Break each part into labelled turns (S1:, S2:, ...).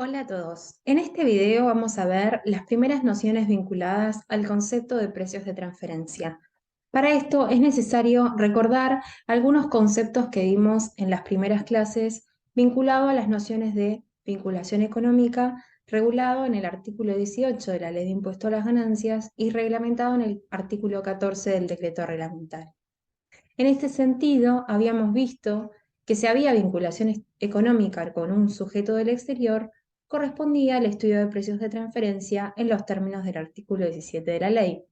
S1: Hola a todos. En este video vamos a ver las primeras nociones vinculadas al concepto de precios de transferencia. Para esto es necesario recordar algunos conceptos que vimos en las primeras clases vinculado a las nociones de vinculación económica, regulado en el artículo 18 de la Ley de Impuesto a las Ganancias y reglamentado en el artículo 14 del Decreto Reglamentario. En este sentido, habíamos visto que si había vinculación económica con un sujeto del exterior, correspondía al estudio de precios de transferencia en los términos del artículo 17 de la ley.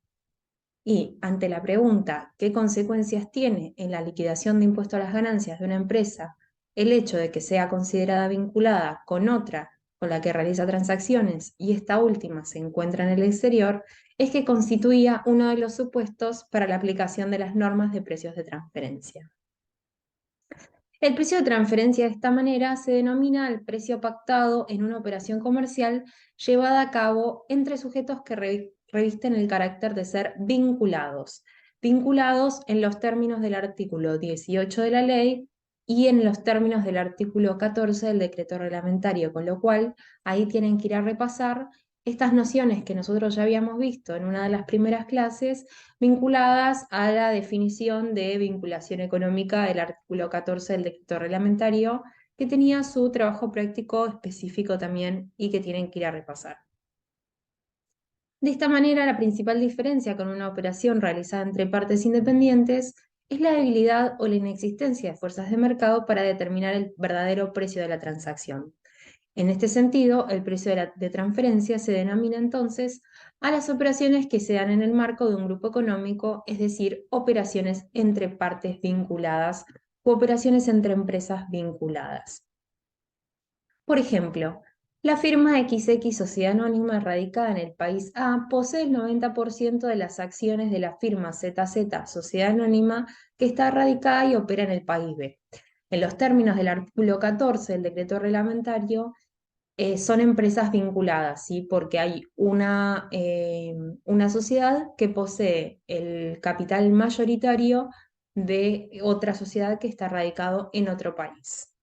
S1: Y ante la pregunta ¿qué consecuencias tiene en la liquidación de impuesto a las ganancias de una empresa el hecho de que sea considerada vinculada con otra con la que realiza transacciones y esta última se encuentra en el exterior? Es que constituía uno de los supuestos para la aplicación de las normas de precios de transferencia. El precio de transferencia de esta manera se denomina el precio pactado en una operación comercial llevada a cabo entre sujetos que revisten el carácter de ser vinculados en los términos del artículo 18 de la ley y en los términos del artículo 14 del decreto reglamentario, con lo cual ahí tienen que ir a repasar estas nociones que nosotros ya habíamos visto en una de las primeras clases, vinculadas a la definición de vinculación económica del artículo 14 del decreto reglamentario, que tenía su trabajo práctico específico también y que tienen que ir a repasar. De esta manera, la principal diferencia con una operación realizada entre partes independientes es la debilidad o la inexistencia de fuerzas de mercado para determinar el verdadero precio de la transacción. En este sentido, el precio de transferencia se denomina entonces a las operaciones que se dan en el marco de un grupo económico, es decir, operaciones entre partes vinculadas u operaciones entre empresas vinculadas. Por ejemplo, la firma XX Sociedad Anónima radicada en el país A posee el 90% de las acciones de la firma ZZ Sociedad Anónima que está radicada y opera en el país B. En los términos del artículo 14 del decreto reglamentario, son empresas vinculadas, ¿sí? Porque hay una sociedad que posee el capital mayoritario de otra sociedad que está radicado en otro país.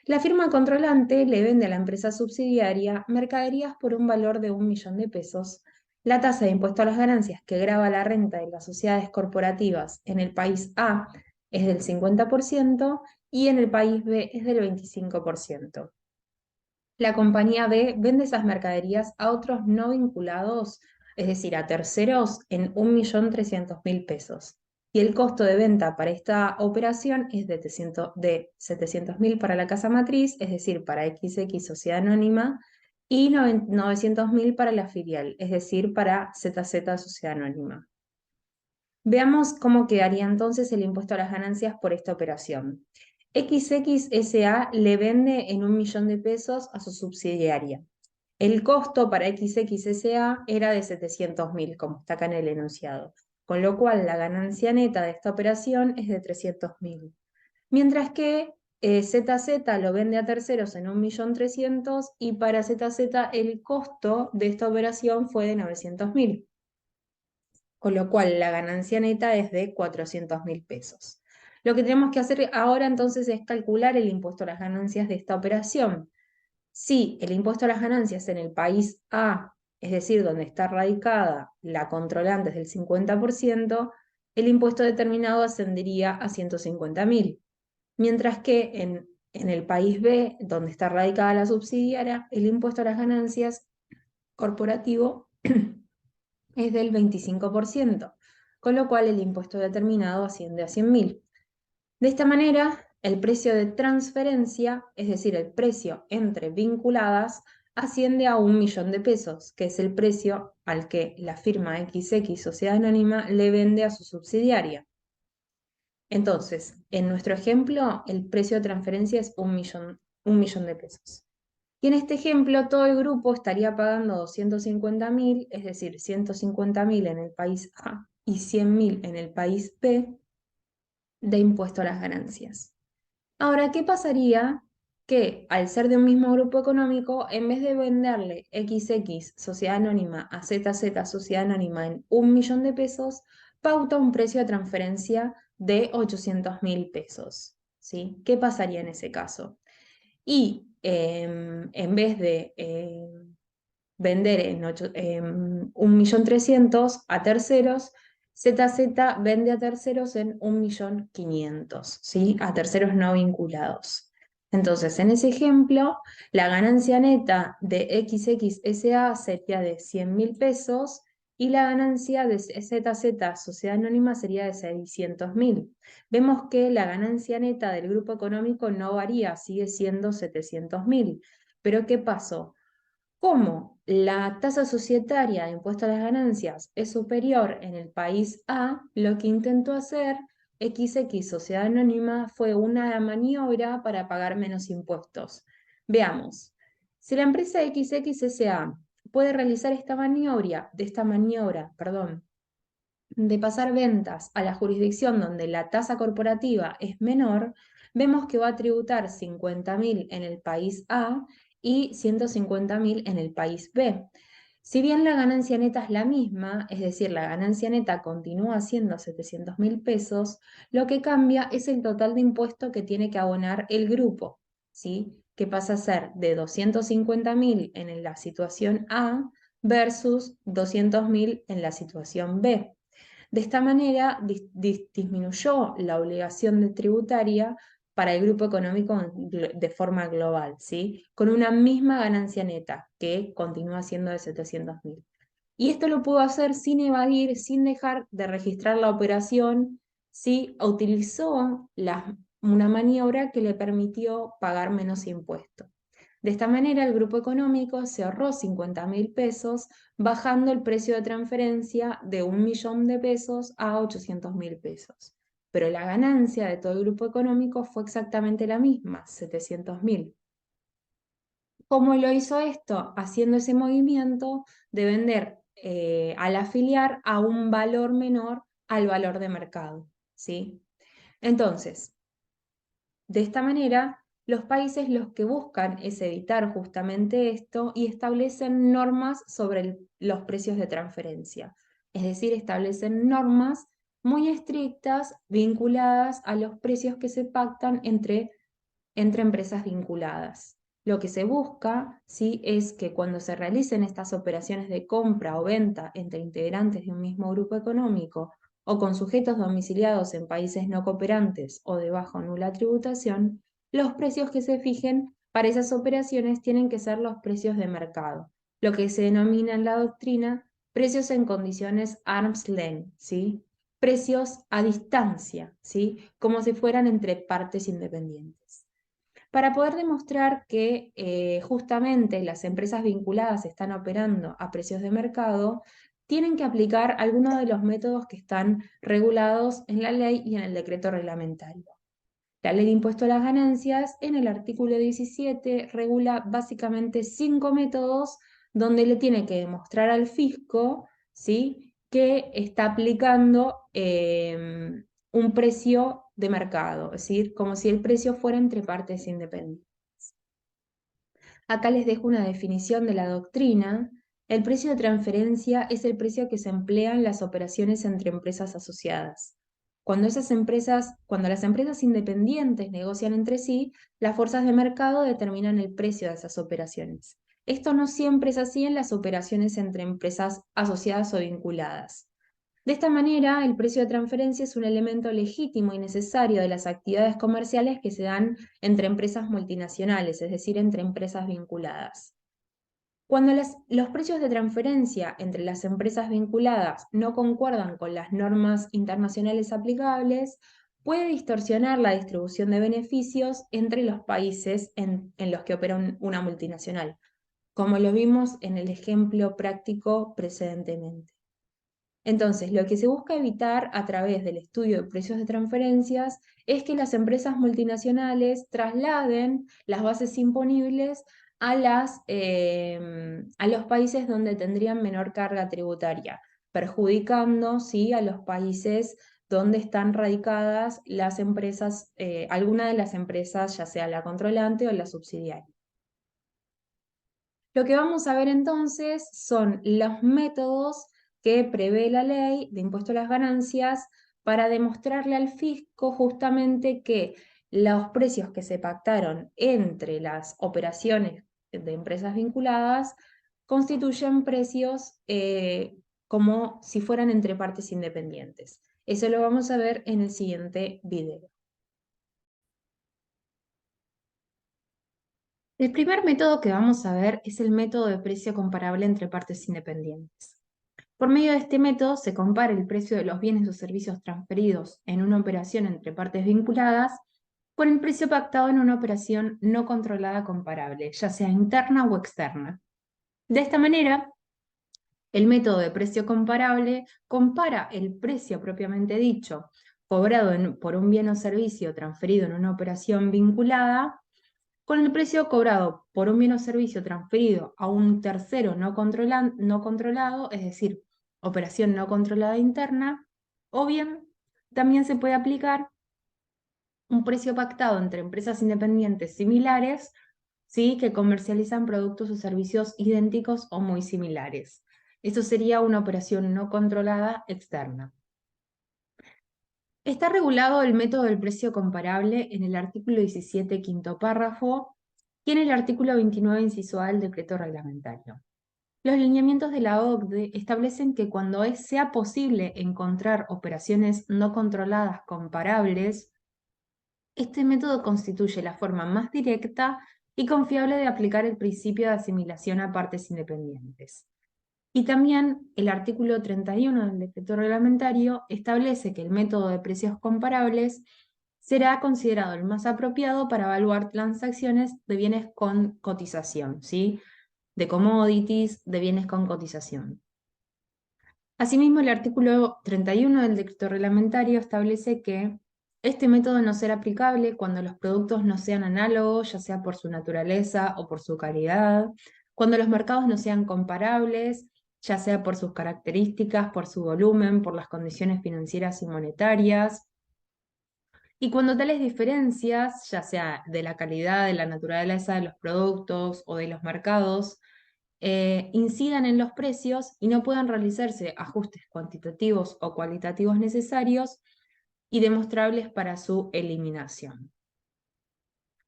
S1: La firma controlante le vende a la empresa subsidiaria mercaderías por un valor de 1 millón de pesos. La tasa de impuesto a las ganancias que grava la renta de las sociedades corporativas en el país A es del 50% y en el país B es del 25%. La compañía B vende esas mercaderías a otros no vinculados, es decir, a terceros, en 1.300.000 pesos. Y el costo de venta para esta operación es de 700.000 para la casa matriz, es decir, para XX Sociedad Anónima, y 900.000 para la filial, es decir, para ZZ Sociedad Anónima. Veamos cómo quedaría entonces el impuesto a las ganancias por esta operación. XXSA le vende en 1 millón de pesos a su subsidiaria. El costo para XXSA era de 700.000, como está acá en el enunciado, con lo cual la ganancia neta de esta operación es de 300.000. Mientras que ZZ lo vende a terceros en 1.300.000 y para ZZ el costo de esta operación fue de 900.000, con lo cual la ganancia neta es de 400.000 pesos. Lo que tenemos que hacer ahora entonces es calcular el impuesto a las ganancias de esta operación. Si el impuesto a las ganancias en el país A, es decir, donde está radicada la controlante es del 50%, el impuesto determinado ascendería a 150.000. Mientras que en el país B, donde está radicada la subsidiaria, el impuesto a las ganancias corporativo es del 25%, con lo cual el impuesto determinado asciende a 100.000. De esta manera, el precio de transferencia, es decir, el precio entre vinculadas, asciende a 1 millón de pesos, que es el precio al que la firma XX Sociedad Anónima le vende a su subsidiaria. Entonces, en nuestro ejemplo, el precio de transferencia es 1 millón de pesos. Y en este ejemplo, todo el grupo estaría pagando 250.000, es decir, 150.000 en el país A y 100.000 en el país B, de impuesto a las ganancias. Ahora, ¿qué pasaría que al ser de un mismo grupo económico, en vez de venderle XX Sociedad Anónima a ZZ Sociedad Anónima en 1 millón de pesos, pauta un precio de transferencia de 800.000 pesos? ¿Sí? ¿Qué pasaría en ese caso? Y en vez de vender en 1.300.000 a terceros, ZZ vende a terceros en 1.500.000, ¿sí? A terceros no vinculados. Entonces, en ese ejemplo, la ganancia neta de XXSA sería de 100.000 pesos y la ganancia de ZZ Sociedad Anónima sería de 600.000. Vemos que la ganancia neta del grupo económico no varía, sigue siendo 700.000. Pero ¿qué pasó? Como la tasa societaria de impuesto a las ganancias es superior en el país A, lo que intentó hacer XX Sociedad Anónima fue una maniobra para pagar menos impuestos. Veamos, si la empresa XXSA puede realizar esta maniobra, de pasar ventas a la jurisdicción donde la tasa corporativa es menor, vemos que va a tributar 50.000 en el país A y 150.000 en el país B. Si bien la ganancia neta es la misma, es decir, la ganancia neta continúa siendo 700.000 pesos, lo que cambia es el total de impuesto que tiene que abonar el grupo, ¿sí? Que pasa a ser de 250.000 en la situación A versus 200.000 en la situación B. De esta manera, disminuyó la obligación tributaria para el grupo económico de forma global, ¿sí? Con una misma ganancia neta, que continúa siendo de 700.000. Y esto lo pudo hacer sin evadir, sin dejar de registrar la operación, ¿sí? Utilizó una maniobra que le permitió pagar menos impuestos. De esta manera, el grupo económico se ahorró 50.000 pesos, bajando el precio de transferencia de 1.000.000 de pesos a 800.000 pesos. Pero la ganancia de todo el grupo económico fue exactamente la misma, 700.000. ¿Cómo lo hizo esto? Haciendo ese movimiento de vender al afiliar a un valor menor al valor de mercado, ¿sí? Entonces, de esta manera, los países los que buscan es evitar justamente esto y establecen normas sobre los precios de transferencia. Es decir, establecen normas muy estrictas vinculadas a los precios que se pactan entre empresas vinculadas. Lo que se busca, ¿sí?, es que cuando se realicen estas operaciones de compra o venta entre integrantes de un mismo grupo económico o con sujetos domiciliados en países no cooperantes o de baja o nula tributación, los precios que se fijen para esas operaciones tienen que ser los precios de mercado, lo que se denomina en la doctrina precios en condiciones arm's length, ¿sí? Precios a distancia, ¿sí? Como si fueran entre partes independientes. Para poder demostrar que justamente las empresas vinculadas están operando a precios de mercado, tienen que aplicar algunos de los métodos que están regulados en la ley y en el decreto reglamentario. La ley de impuesto a las ganancias, en el artículo 17, regula básicamente 5 métodos donde le tiene que demostrar al fisco, ¿sí?, que está aplicando un precio de mercado, es decir, como si el precio fuera entre partes independientes. Acá les dejo una definición de la doctrina. El precio de transferencia es el precio que se emplea en las operaciones entre empresas asociadas. Cuando las empresas independientes negocian entre sí, las fuerzas de mercado determinan el precio de esas operaciones. Esto no siempre es así en las operaciones entre empresas asociadas o vinculadas. De esta manera, el precio de transferencia es un elemento legítimo y necesario de las actividades comerciales que se dan entre empresas multinacionales, es decir, entre empresas vinculadas. Cuando los precios de transferencia entre las empresas vinculadas no concuerdan con las normas internacionales aplicables, puede distorsionar la distribución de beneficios entre los países en los que opera una multinacional, como lo vimos en el ejemplo práctico precedentemente. Entonces, lo que se busca evitar a través del estudio de precios de transferencias es que las empresas multinacionales trasladen las bases imponibles a los países donde tendrían menor carga tributaria, perjudicando, ¿sí?, a los países donde están radicadas las empresas, alguna de las empresas, ya sea la controlante o la subsidiaria. Lo que vamos a ver entonces son los métodos que prevé la ley de impuesto a las ganancias para demostrarle al fisco justamente que los precios que se pactaron entre las operaciones de empresas vinculadas constituyen precios como si fueran entre partes independientes. Eso lo vamos a ver en el siguiente video. El primer método que vamos a ver es el método de precio comparable entre partes independientes. Por medio de este método se compara el precio de los bienes o servicios transferidos en una operación entre partes vinculadas con el precio pactado en una operación no controlada comparable, ya sea interna o externa. De esta manera, el método de precio comparable compara el precio propiamente dicho, cobrado por un bien o servicio transferido en una operación vinculada, con el precio cobrado por un bien o servicio transferido a un tercero no controlado, es decir, operación no controlada interna, o bien también se puede aplicar un precio pactado entre empresas independientes similares, ¿sí?, que comercializan productos o servicios idénticos o muy similares. Esto sería una operación no controlada externa. Está regulado el método del precio comparable en el artículo 17, quinto párrafo, y en el artículo 29, inciso A del decreto reglamentario. Los lineamientos de la OCDE establecen que cuando sea posible encontrar operaciones no controladas comparables, este método constituye la forma más directa y confiable de aplicar el principio de asimilación a partes independientes. Y también el artículo 31 del decreto reglamentario establece que el método de precios comparables será considerado el más apropiado para evaluar transacciones de bienes con cotización, ¿sí?, de commodities, de bienes con cotización. Asimismo, el artículo 31 del decreto reglamentario establece que este método no será aplicable cuando los productos no sean análogos, ya sea por su naturaleza o por su calidad, cuando los mercados no sean comparables, ya sea por sus características, por su volumen, por las condiciones financieras y monetarias, y cuando tales diferencias, ya sea de la calidad, de la naturaleza de los productos o de los mercados, incidan en los precios y no puedan realizarse ajustes cuantitativos o cualitativos necesarios y demostrables para su eliminación.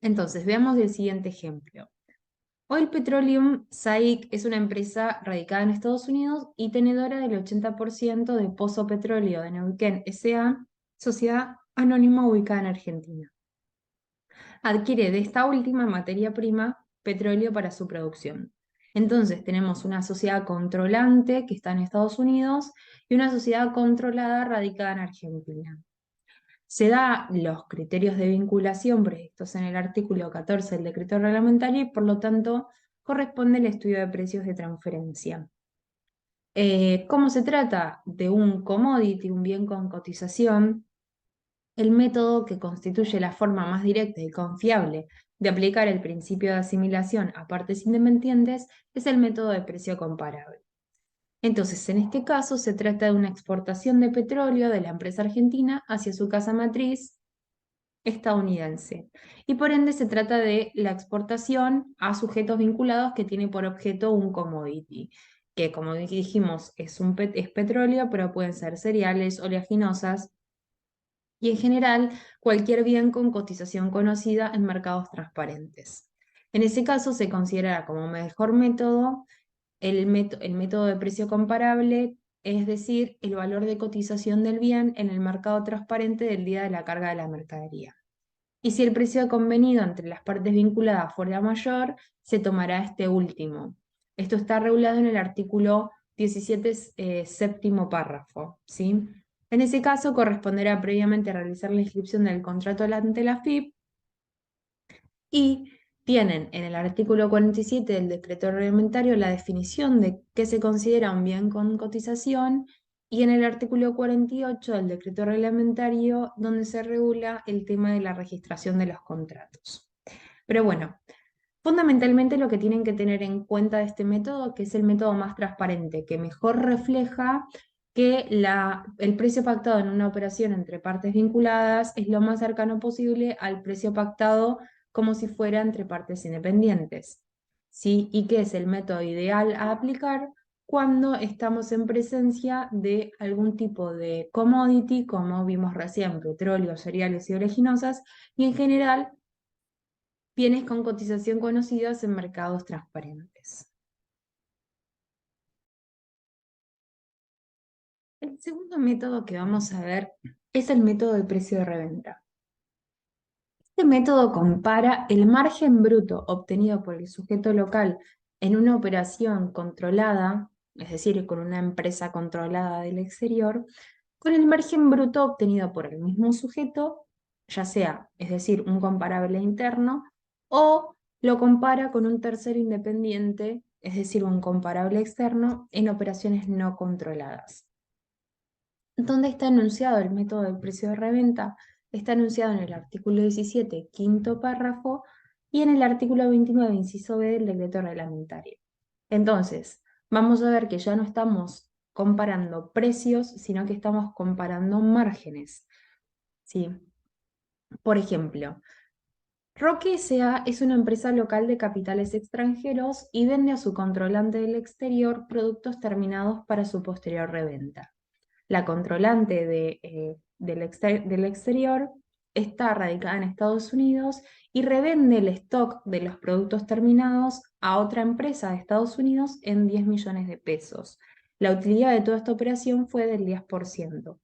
S1: Entonces, veamos el siguiente ejemplo. Oil Petroleum SAIC es una empresa radicada en Estados Unidos y tenedora del 80% de Pozo Petróleo de Neuquén S.A., sociedad anónima ubicada en Argentina. Adquiere de esta última materia prima petróleo para su producción. Entonces tenemos una sociedad controlante que está en Estados Unidos y una sociedad controlada radicada en Argentina. Se da los criterios de vinculación previstos en el artículo 14 del decreto reglamentario y por lo tanto corresponde el estudio de precios de transferencia. ¿Cómo se trata de un commodity, un bien con cotización? El método que constituye la forma más directa y confiable de aplicar el principio de asimilación a partes independientes es el método de precio comparable. Entonces, en este caso se trata de una exportación de petróleo de la empresa argentina hacia su casa matriz estadounidense. Y por ende se trata de la exportación a sujetos vinculados que tiene por objeto un commodity, que como dijimos es petróleo, pero pueden ser cereales, oleaginosas, y en general cualquier bien con cotización conocida en mercados transparentes. En ese caso se considera como mejor método el método de precio comparable, es decir, el valor de cotización del bien en el mercado transparente del día de la carga de la mercadería. Y si el precio convenido entre las partes vinculadas fuera mayor, se tomará este último. Esto está regulado en el artículo 17, séptimo párrafo, ¿sí? En ese caso, corresponderá previamente realizar la inscripción del contrato ante la FIP y tienen en el artículo 47 del decreto reglamentario la definición de qué se considera un bien con cotización y en el artículo 48 del decreto reglamentario donde se regula el tema de la registración de los contratos. Pero bueno, fundamentalmente lo que tienen que tener en cuenta de este método, que es el método más transparente, que mejor refleja que el precio pactado en una operación entre partes vinculadas es lo más cercano posible al precio pactado como si fuera entre partes independientes, ¿sí? Y que es el método ideal a aplicar cuando estamos en presencia de algún tipo de commodity, como vimos recién, petróleo, cereales y oleaginosas, y en general bienes con cotización conocidas en mercados transparentes. El segundo método que vamos a ver es el método de precio de reventa. Este método compara el margen bruto obtenido por el sujeto local en una operación controlada, es decir, con una empresa controlada del exterior, con el margen bruto obtenido por el mismo sujeto, ya sea, es decir, un comparable interno, o lo compara con un tercero independiente, es decir, un comparable externo, en operaciones no controladas. ¿Dónde está enunciado el método del precio de reventa? Está enunciado en el artículo 17, quinto párrafo, y en el artículo 29, inciso B del decreto reglamentario. Entonces, vamos a ver que ya no estamos comparando precios, sino que estamos comparando márgenes. ¿Sí? Por ejemplo, Roque S.A. es una empresa local de capitales extranjeros y vende a su controlante del exterior productos terminados para su posterior reventa. La controlante del exterior está radicada en Estados Unidos y revende el stock de los productos terminados a otra empresa de Estados Unidos en 10 millones de pesos. La utilidad de toda esta operación fue del 10%.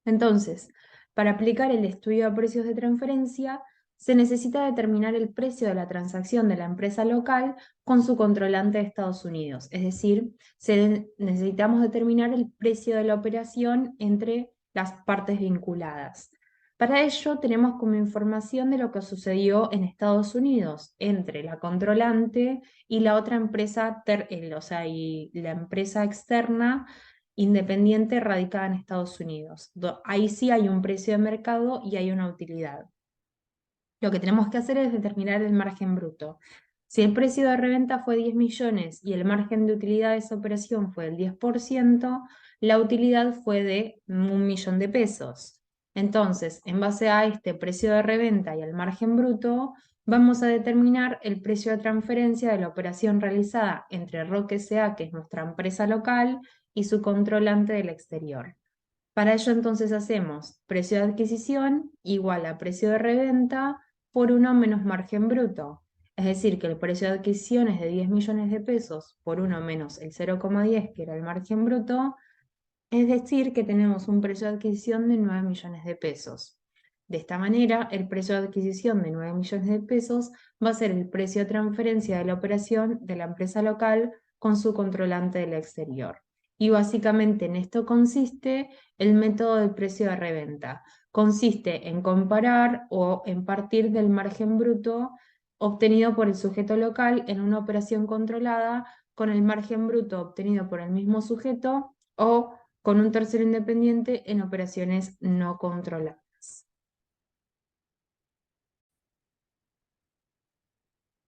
S1: Entonces, para aplicar el estudio de precios de transferencia, se necesita determinar el precio de la transacción de la empresa local con su controlante de Estados Unidos. Es decir, necesitamos determinar el precio de la operación entre las partes vinculadas. Para ello, tenemos como información de lo que sucedió en Estados Unidos entre la controlante y la otra empresa, y la empresa externa independiente radicada en Estados Unidos. Ahí sí hay un precio de mercado y hay una utilidad. Lo que tenemos que hacer es determinar el margen bruto. Si el precio de reventa fue 10 millones y el margen de utilidad de esa operación fue el 10%, la utilidad fue de 1 millón de pesos. Entonces, en base a este precio de reventa y al margen bruto, vamos a determinar el precio de transferencia de la operación realizada entre Roque S.A., que es nuestra empresa local, y su controlante del exterior. Para ello entonces hacemos precio de adquisición igual a precio de reventa por 1 menos margen bruto. Es decir, que el precio de adquisición es de 10 millones de pesos por 1 menos el 0,10, que era el margen bruto. Es decir, que tenemos un precio de adquisición de 9 millones de pesos. De esta manera, el precio de adquisición de 9 millones de pesos va a ser el precio de transferencia de la operación de la empresa local con su controlante del exterior. Y básicamente en esto consiste el método del precio de reventa. Consiste en comparar o en partir del margen bruto obtenido por el sujeto local en una operación controlada con el margen bruto obtenido por el mismo sujeto o con un tercero independiente en operaciones no controladas.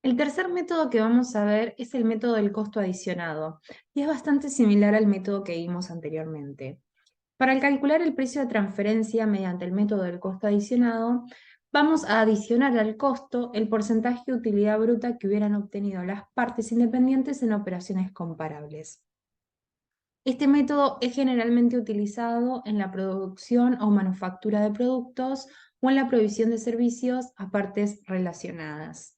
S1: El tercer método que vamos a ver es el método del costo adicionado, y es bastante similar al método que vimos anteriormente. Para calcular el precio de transferencia mediante el método del costo adicionado, vamos a adicionar al costo el porcentaje de utilidad bruta que hubieran obtenido las partes independientes en operaciones comparables. Este método es generalmente utilizado en la producción o manufactura de productos o en la provisión de servicios a partes relacionadas.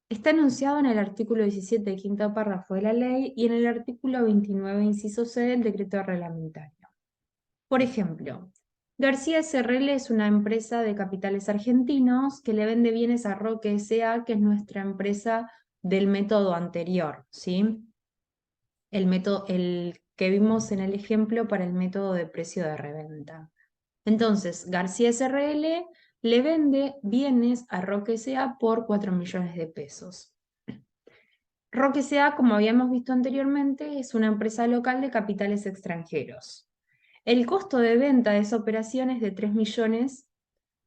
S1: Está enunciado en el artículo 17, quinto párrafo de la ley y en el artículo 29, inciso C del decreto reglamentario. Por ejemplo, García SRL es una empresa de capitales argentinos que le vende bienes a Roque S.A., que es nuestra empresa del método anterior, ¿sí? El que vimos en el ejemplo para el método de precio de reventa. Entonces, García SRL le vende bienes a Roque S.A. por 4 millones de pesos. Roque S.A., como habíamos visto anteriormente, es una empresa local de capitales extranjeros. El costo de venta de esa operación es de 3 millones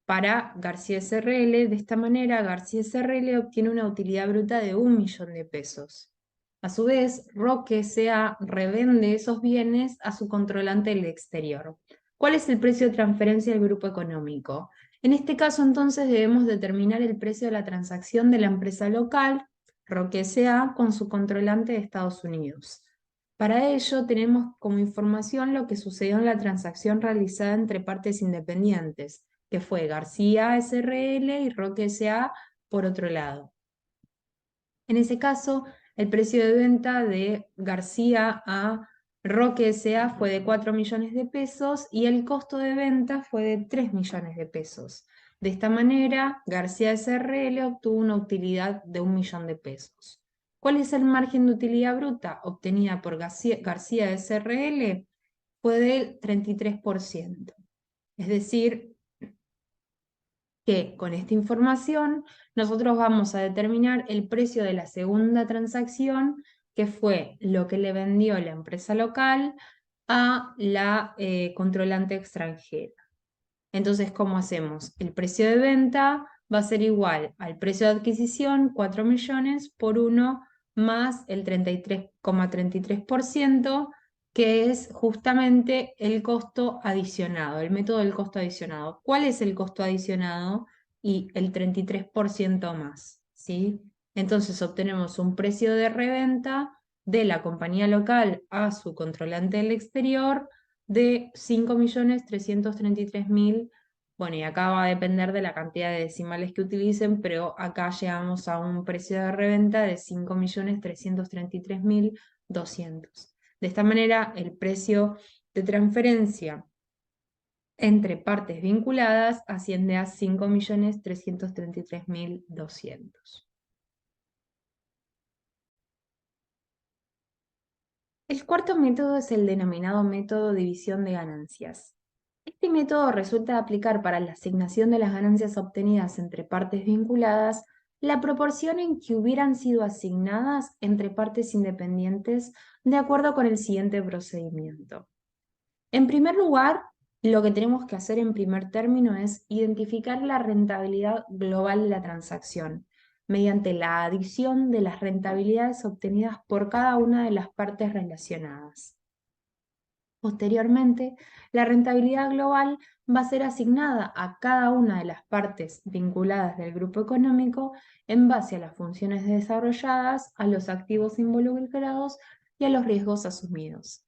S1: para García SRL. De esta manera, García SRL obtiene una utilidad bruta de 1 millón de pesos. A su vez, Roque S.A. revende esos bienes a su controlante del exterior. ¿Cuál es el precio de transferencia del grupo económico? En este caso, entonces, debemos determinar el precio de la transacción de la empresa local, Roque S.A., con su controlante de Estados Unidos. Para ello tenemos como información lo que sucedió en la transacción realizada entre partes independientes, que fue García SRL y Roque S.A. por otro lado. En ese caso, el precio de venta de García a Roque S.A. fue de 4 millones de pesos y el costo de venta fue de 3 millones de pesos. De esta manera, García SRL obtuvo una utilidad de 1 millón de pesos. ¿Cuál es el margen de utilidad bruta obtenida por García SRL? Fue del 33%. Es decir, que con esta información nosotros vamos a determinar el precio de la segunda transacción, que fue lo que le vendió la empresa local a la controlante extranjera. Entonces, ¿cómo hacemos? El precio de venta va a ser igual al precio de adquisición, 4 millones, por 1 más el 33,33%, que es justamente el costo adicionado, el método del costo adicionado. ¿Cuál es el costo adicionado? Y el 33% más, ¿sí? Entonces obtenemos un precio de reventa de la compañía local a su controlante del exterior de 5.333.000. Bueno, y acá va a depender de la cantidad de decimales que utilicen, pero acá llegamos a un precio de reventa de 5.333.200. De esta manera, el precio de transferencia entre partes vinculadas asciende a 5.333.200. El cuarto método es el denominado método división de ganancias. Este método resulta de aplicar para la asignación de las ganancias obtenidas entre partes vinculadas la proporción en que hubieran sido asignadas entre partes independientes de acuerdo con el siguiente procedimiento. En primer lugar, lo que tenemos que hacer en primer término es identificar la rentabilidad global de la transacción mediante la adición de las rentabilidades obtenidas por cada una de las partes relacionadas. Posteriormente, la rentabilidad global va a ser asignada a cada una de las partes vinculadas del grupo económico en base a las funciones desarrolladas, a los activos involucrados y a los riesgos asumidos.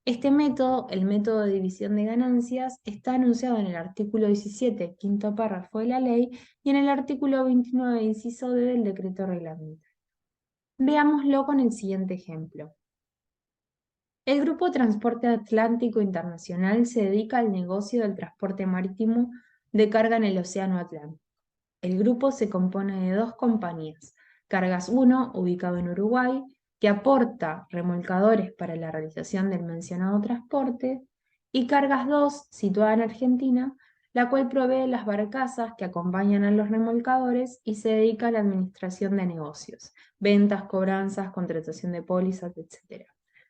S1: Este método, el método de división de ganancias, está anunciado en el artículo 17, quinto párrafo de la ley, y en el artículo 29, inciso D del decreto reglamentario. Veámoslo con el siguiente ejemplo. El Grupo Transporte Atlántico Internacional se dedica al negocio del transporte marítimo de carga en el Océano Atlántico. El grupo se compone de dos compañías, Cargas 1, ubicado en Uruguay, que aporta remolcadores para la realización del mencionado transporte, y Cargas 2, situada en Argentina, la cual provee las barcazas que acompañan a los remolcadores y se dedica a la administración de negocios, ventas, cobranzas, contratación de pólizas, etc.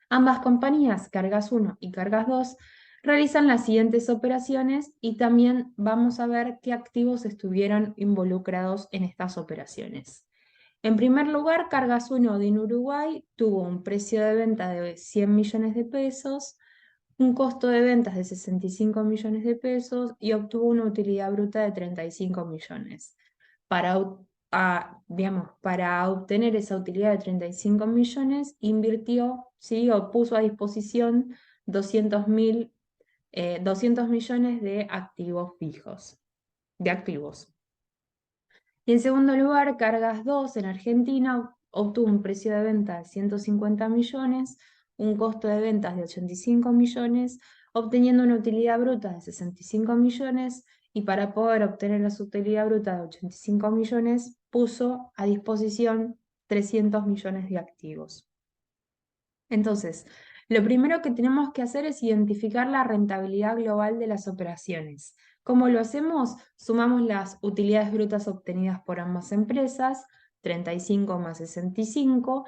S1: Ambas compañías, Cargas 1 y Cargas 2, realizan las siguientes operaciones y también vamos a ver qué activos estuvieron involucrados en estas operaciones. En primer lugar, Cargas 1 de Uruguay tuvo un precio de venta de 100 millones de pesos, un costo de ventas de 65 millones de pesos y obtuvo una utilidad bruta de 35 millones. Para obtener esa utilidad de 35 millones, invirtió, ¿sí? O puso a disposición 200 millones de activos fijos, de activos. Y en segundo lugar, Cargas 2 en Argentina obtuvo un precio de venta de 150 millones, un costo de ventas de 85 millones, obteniendo una utilidad bruta de 65 millones y para poder obtener esa utilidad bruta de 85 millones puso a disposición 300 millones de activos. Entonces, lo primero que tenemos que hacer es identificar la rentabilidad global de las operaciones. ¿Cómo lo hacemos? Sumamos las utilidades brutas obtenidas por ambas empresas, 35 más 65,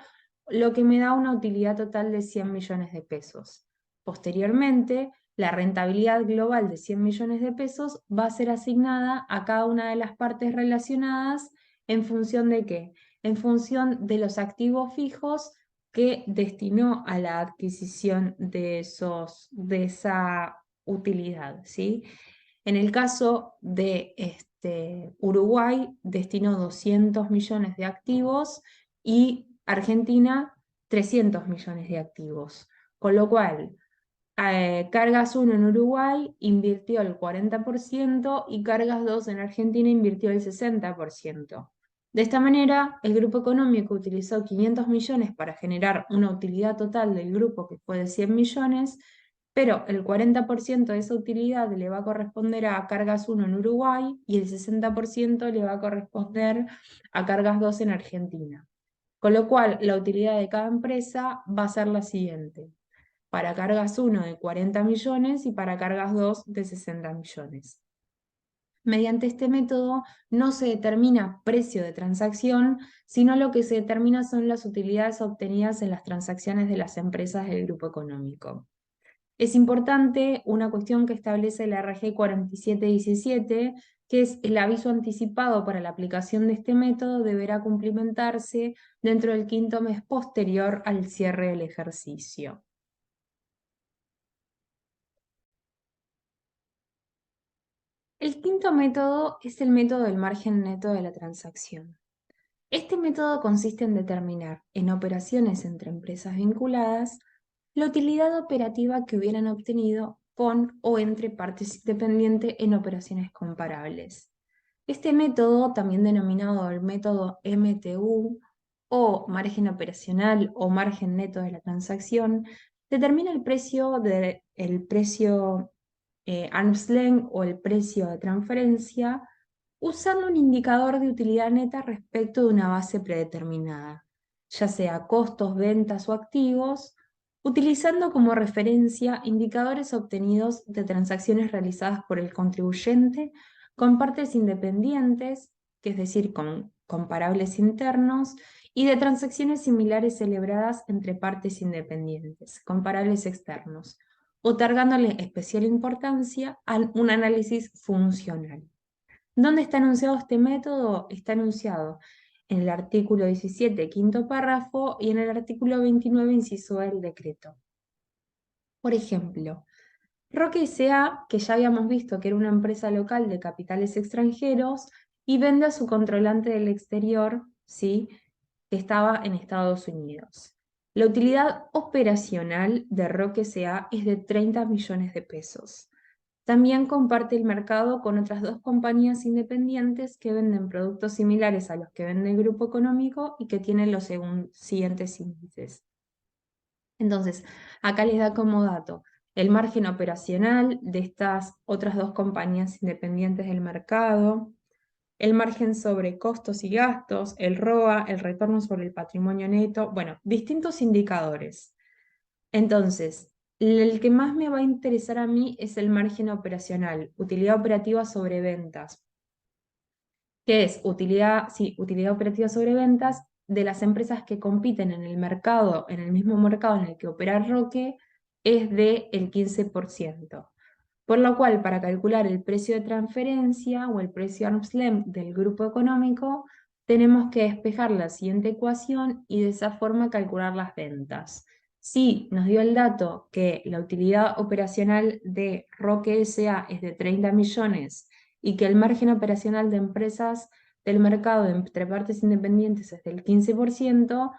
S1: lo que me da una utilidad total de 100 millones de pesos. Posteriormente, la rentabilidad global de 100 millones de pesos va a ser asignada a cada una de las partes relacionadas ¿en función de qué? En función de los activos fijos que destinó a la adquisición de esa utilidad, ¿sí? En el caso de Uruguay, destinó 200 millones de activos y Argentina 300 millones de activos. Con lo cual, Cargas 1 en Uruguay invirtió el 40% y Cargas 2 en Argentina invirtió el 60%. De esta manera, el grupo económico utilizó 500 millones para generar una utilidad total del grupo que fue de 100 millones, pero el 40% de esa utilidad le va a corresponder a Cargas 1 en Uruguay y el 60% le va a corresponder a Cargas 2 en Argentina. Con lo cual, la utilidad de cada empresa va a ser la siguiente: para Cargas 1 de 40 millones y para Cargas 2 de 60 millones. Mediante este método no se determina precio de transacción, sino lo que se determina son las utilidades obtenidas en las transacciones de las empresas del grupo económico. Es importante una cuestión que establece la RG 4717, que es el aviso anticipado para la aplicación de este método deberá cumplimentarse dentro del quinto mes posterior al cierre del ejercicio. El quinto método es el método del margen neto de la transacción. Este método consiste en determinar, en operaciones entre empresas vinculadas, la utilidad operativa que hubieran obtenido con o entre partes independientes en operaciones comparables. Este método, también denominado el método MTU o margen operacional o margen neto de la transacción, determina el precio arm's length o el precio de transferencia usando un indicador de utilidad neta respecto de una base predeterminada, ya sea costos, ventas o activos, utilizando como referencia indicadores obtenidos de transacciones realizadas por el contribuyente con partes independientes, que es decir, con comparables internos, y de transacciones similares celebradas entre partes independientes, comparables externos, otorgándole especial importancia a un análisis funcional. ¿Dónde está enunciado este método? Está enunciado en el artículo 17, quinto párrafo, y en el artículo 29, inciso del decreto. Por ejemplo, Roque S.A., que ya habíamos visto que era una empresa local de capitales extranjeros, y vende a su controlante del exterior, ¿sí?, que estaba en Estados Unidos. La utilidad operacional de Roque S.A. es de 30 millones de pesos. También comparte el mercado con otras dos compañías independientes que venden productos similares a los que vende el grupo económico y que tienen los siguientes índices. Entonces, acá les da como dato el margen operacional de estas otras dos compañías independientes del mercado, el margen sobre costos y gastos, el ROA, el retorno sobre el patrimonio neto, bueno, distintos indicadores. Entonces, el que más me va a interesar a mí es el margen operacional, utilidad operativa sobre ventas, que es utilidad operativa sobre ventas de las empresas que compiten en el mercado, en el mismo mercado en el que opera Roque, es del 15%. Por lo cual, para calcular el precio de transferencia o el precio arm's length del grupo económico, tenemos que despejar la siguiente ecuación y de esa forma calcular las ventas. Si nos dio el dato que la utilidad operacional de Roque S.A. es de 30 millones y que el margen operacional de empresas del mercado entre partes independientes es del 15%,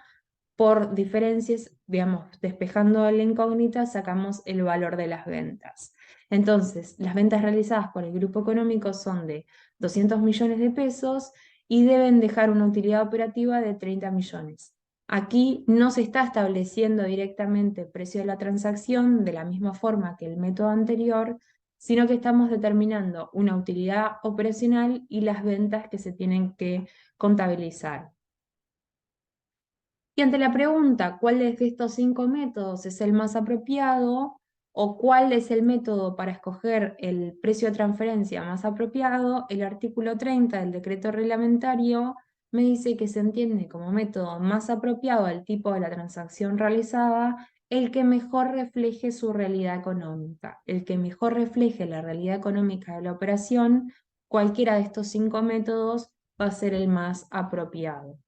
S1: por diferencias, digamos, despejando la incógnita, sacamos el valor de las ventas. Entonces, las ventas realizadas por el grupo económico son de 200 millones de pesos y deben dejar una utilidad operativa de 30 millones. Aquí no se está estableciendo directamente el precio de la transacción de la misma forma que el método anterior, sino que estamos determinando una utilidad operacional y las ventas que se tienen que contabilizar. Y ante la pregunta, ¿cuál de estos 5 métodos es el más apropiado? ¿O cuál es el método para escoger el precio de transferencia más apropiado? El artículo 30 del decreto reglamentario me dice que se entiende como método más apropiado al tipo de la transacción realizada el que mejor refleje su realidad económica, el que mejor refleje la realidad económica de la operación. Cualquiera de estos 5 métodos va a ser el más apropiado.